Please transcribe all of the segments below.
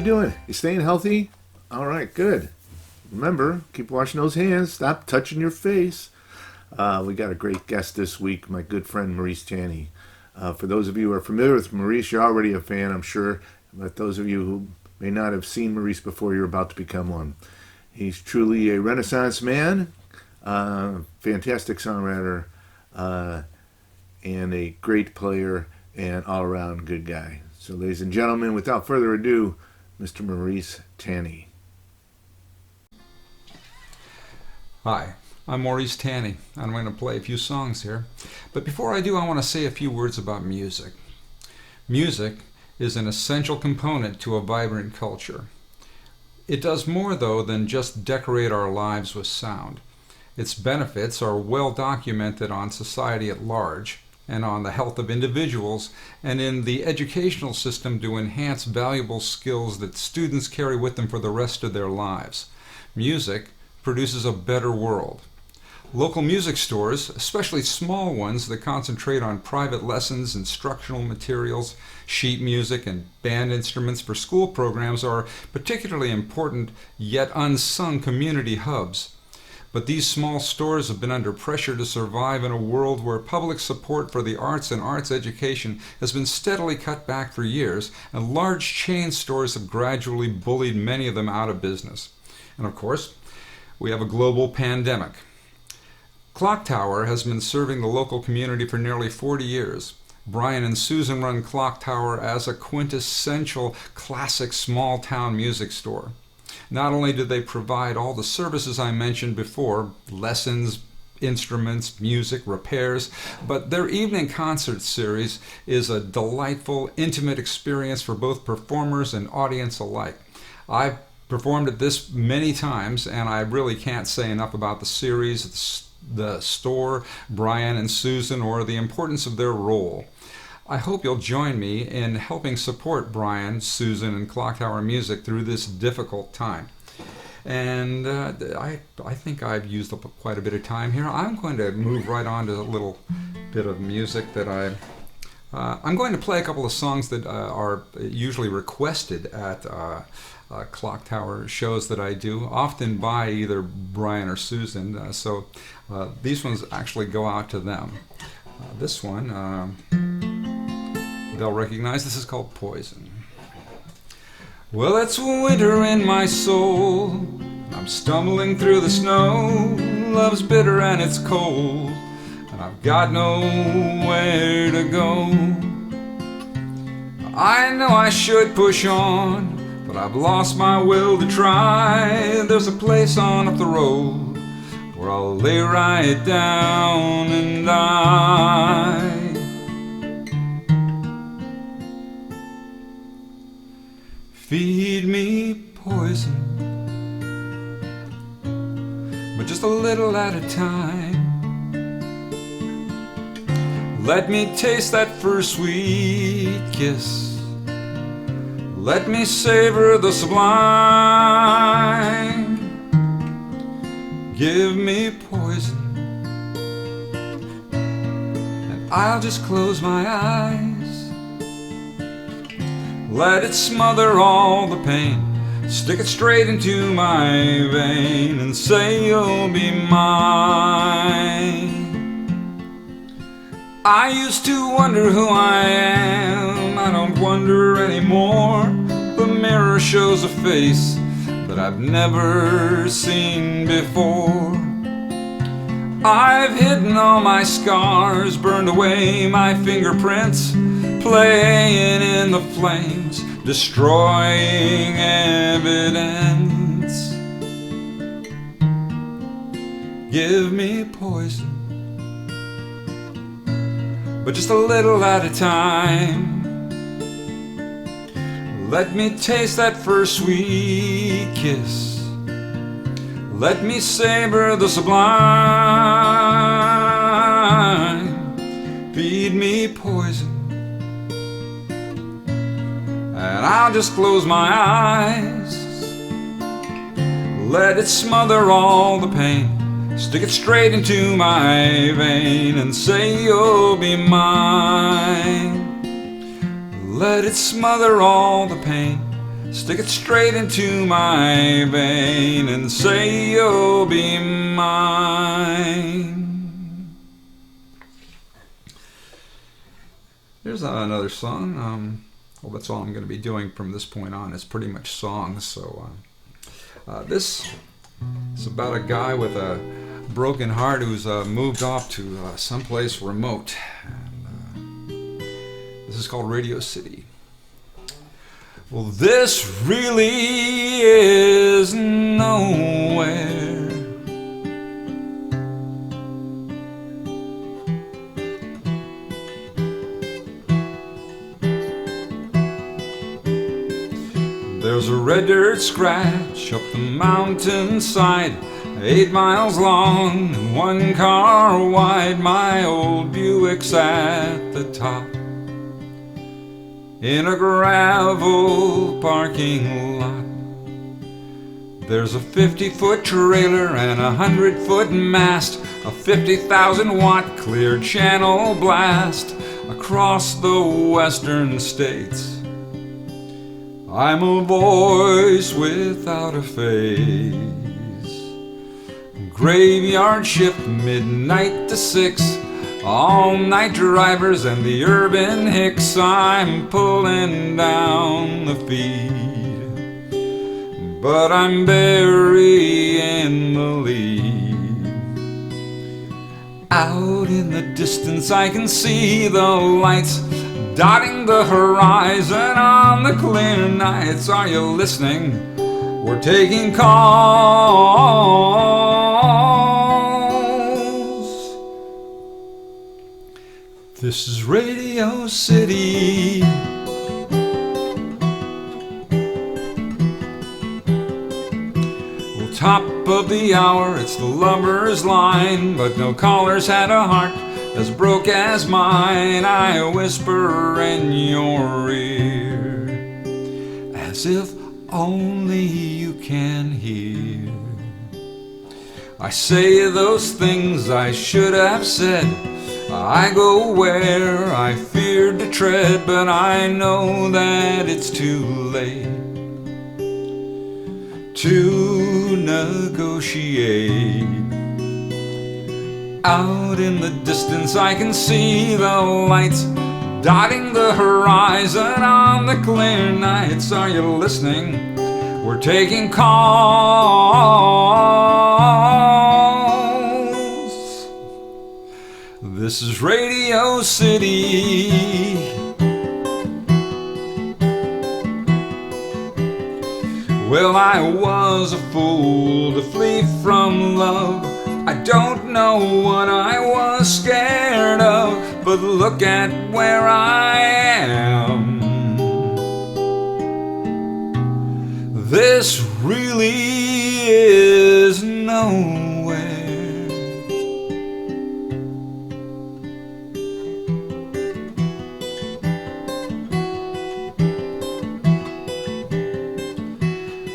doing? You staying healthy? All right, good. Remember, keep washing those hands. Stop touching your face. We got a great guest this week, my good friend Maurice Tani. For those of you who are familiar with Maurice, you're already a fan, I'm sure. But those of you who may not have seen Maurice before, you're about to become one. He's truly a Renaissance man, fantastic songwriter, and a great player and all-around good guy. So, ladies and gentlemen, without further ado, Mr. Maurice Tani. Hi, I'm Maurice Tani. I'm going to play a few songs here. But before I do, I want to say a few words about music. Music is an essential component to a vibrant culture. It does more, though, than just decorate our lives with sound. Its benefits are well documented on society at large, and on the health of individuals, and in the educational system to enhance valuable skills that students carry with them for the rest of their lives. Music produces a better world. Local music stores, especially small ones that concentrate on private lessons, instructional materials, sheet music, and band instruments for school programs, are particularly important yet unsung community hubs. But these small stores have been under pressure to survive in a world where public support for the arts and arts education has been steadily cut back for years, and large chain stores have gradually bullied many of them out of business. And of course, we have a global pandemic. Clock Tower has been serving the local community for nearly 40 years. Brian and Susan run Clock Tower as a quintessential classic small-town music store. Not only do they provide all the services I mentioned before, lessons, instruments, music, repairs, but their evening concert series is a delightful, intimate experience for both performers and audience alike. I've performed at this many times, and I really can't say enough about the series, the store, Brian and Susan, or the importance of their role. I hope you'll join me in helping support Brian, Susan, and Clock Tower Music through this difficult time. And I think I've used up quite a bit of time here. I'm going to move right on to a little bit of music that I'm going to play a couple of songs that are usually requested at Clock Tower shows that I do, often by either Brian or Susan. So these ones actually go out to them. This one, they'll recognize. This is called Poison. Well, it's winter in my soul. I'm stumbling through the snow. Love's bitter and it's cold, and I've got nowhere to go. I know I should push on, but I've lost my will to try. There's a place on up the road where I'll lay right down and die. Feed me poison, but just a little at a time. Let me taste that first sweet kiss. Let me savor the sublime. Give me poison, and I'll just close my eyes. Let it smother all the pain. Stick it straight into my vein and say you'll be mine. I used to wonder who I am. I don't wonder anymore. The mirror shows a face that I've never seen before. I've hidden all my scars, burned away my fingerprints, playing in the flames, destroying evidence. Give me poison, but just a little at a time. Let me taste that first sweet kiss. Let me savor the sublime. Feed me poison, and I'll just close my eyes. Let it smother all the pain. Stick it straight into my vein and say you'll be mine. Let it smother all the pain. Stick it straight into my vein and say you'll be mine. Here's another song. Well, that's all I'm going to be doing from this point on. It's pretty much songs. So this is about a guy with a broken heart who's moved off to someplace remote. And, this is called Radio City. Well, this really is nowhere. There's a red dirt scratch up the mountainside, 8 miles long and 1 car wide. My old Buick's at the top, in a gravel parking lot. There's a 50-foot trailer and a 100-foot mast, a 50,000-watt clear channel blast across the western states. I'm a voice without a face. Graveyard shift, midnight to 6. All-night drivers and the urban hicks. I'm pulling down the feed, but I'm burying the lead. Out in the distance I can see the lights dotting the horizon on the clear nights. Are you listening? We're taking calls. This is Radio City. Well, top of the hour, it's the lover's line, but no caller's had a heart as broke as mine. I whisper in your ear, as if only you can hear. I say those things I should have said. I go where I feared to tread, but I know that it's too late to negotiate. Out in the distance I can see the lights dotting the horizon on the clear nights. Are you listening? We're taking calls. This is Radio City. Well, I was a fool to flee from love. I don't know what I was scared of, but look at where I am. This really is nowhere.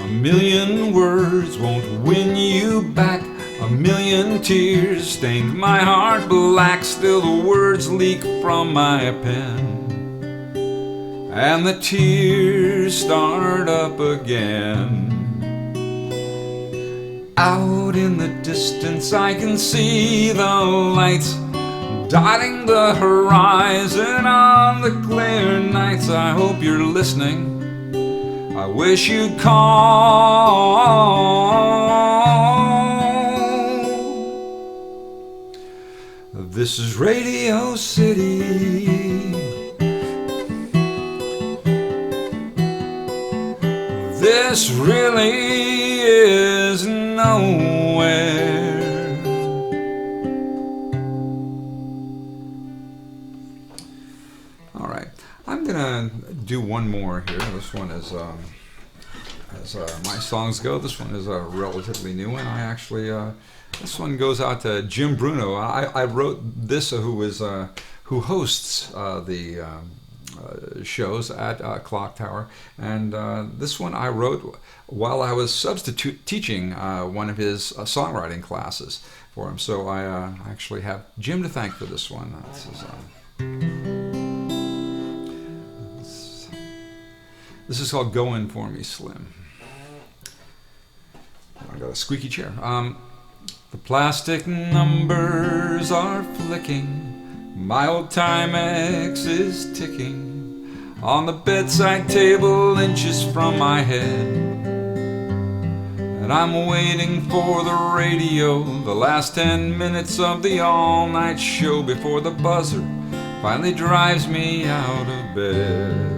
A million words won't win you back. A million tears stained my heart black. Still the words leak from my pen, and the tears start up again. Out in the distance I can see the lights dotting the horizon on the clear nights. I hope you're listening. I wish you'd call. This is Radio City. This really is nowhere. All right, I'm gonna do one more here. This one is, as my songs go, this one is a relatively new one. I actually, this one goes out to Jim Bruno. I wrote this, who hosts the shows at Clock Tower, and this one I wrote while I was substitute teaching one of his songwriting classes for him. So I actually have Jim to thank for this one. This is called Going For Me, Slim. I got a squeaky chair. The plastic numbers are flicking. My old Timex is ticking on the bedside table, inches from my head. And I'm waiting for the radio, the last 10 minutes of the all-night show before the buzzer finally drives me out of bed.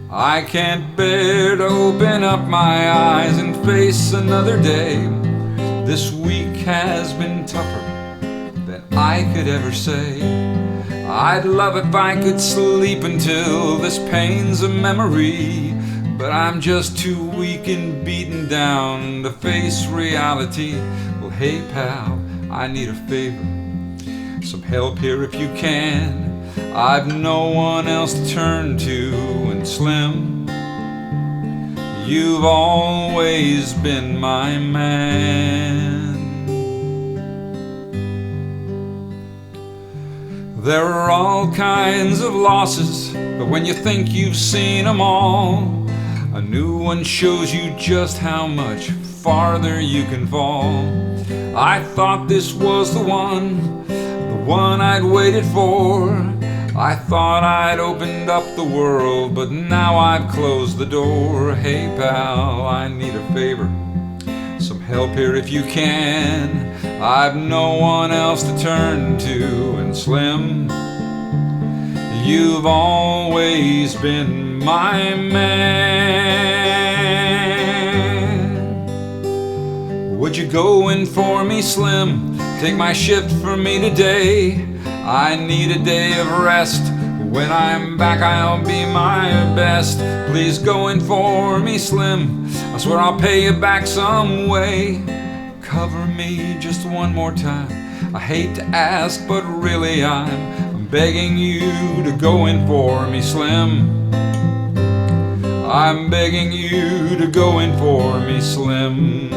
I can't bear to open up my eyes and face another day. This week has been tougher than I could ever say. I'd love if I could sleep until this pain's a memory, but I'm just too weak and beaten down to face reality. Well, hey pal, I need a favor, some help here if you can. I've no one else to turn to, and Slim, you've always been my man. There are all kinds of losses, but when you think you've seen them all, a new one shows you just how much farther you can fall. I thought this was the one I'd waited for. I thought I'd opened up the world, but now I've closed the door. Hey pal, I need a favor, some help here if you can. I've no one else to turn to, and Slim, you've always been my man. Would you go in for me, Slim? Take my shift for me today. I need a day of rest. When I'm back, I'll be my best. Please go in for me, Slim. I swear I'll pay you back some way. Cover me just one more time. I hate to ask, but really I'm begging you to go in for me, Slim. I'm begging you to go in for me, Slim.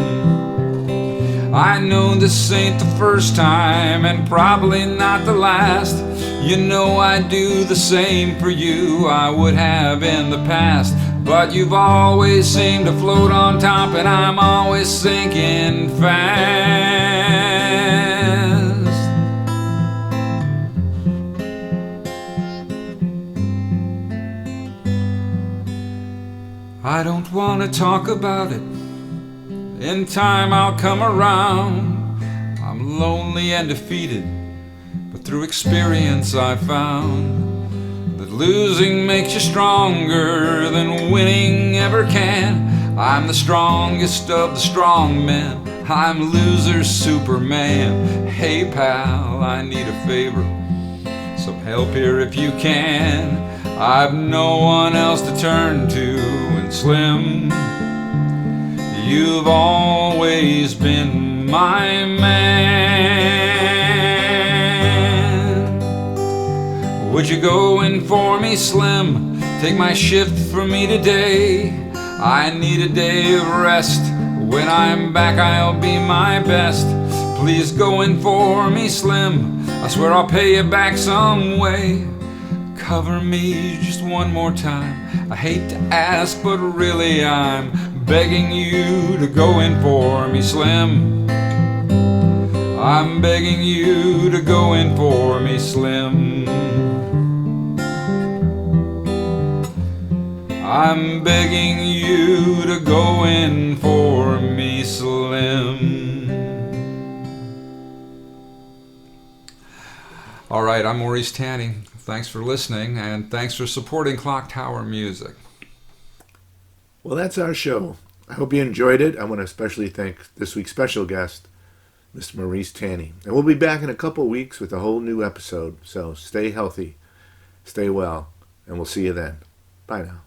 I know this ain't the first time, and probably not the last. You know I'd do the same for you, I would have in the past. But you've always seemed to float on top, and I'm always sinking fast. I don't want to talk about it. In time I'll come around. I'm lonely and defeated, but through experience I found that losing makes you stronger than winning ever can. I'm the strongest of the strong men. I'm loser Superman. Hey pal, I need a favor, some help here if you can. I've no one else to turn to, and Slim, you've always been my man. Would you go in for me, Slim? Take my shift for me today. I need a day of rest. When I'm back, I'll be my best. Please go in for me, Slim. I swear I'll pay you back some way. Cover me just one more time. I hate to ask, but really I'm begging you to go in for me, Slim. I'm begging you to go in for me, Slim. I'm begging you to go in for me, Slim. All right, I'm Maurice Tani. Thanks for listening, and thanks for supporting Clock Tower Music. Well, that's our show. I hope you enjoyed it. I want to especially thank this week's special guest, Mr. Maurice Tani. And we'll be back in a couple of weeks with a whole new episode. So stay healthy, stay well, and we'll see you then. Bye now.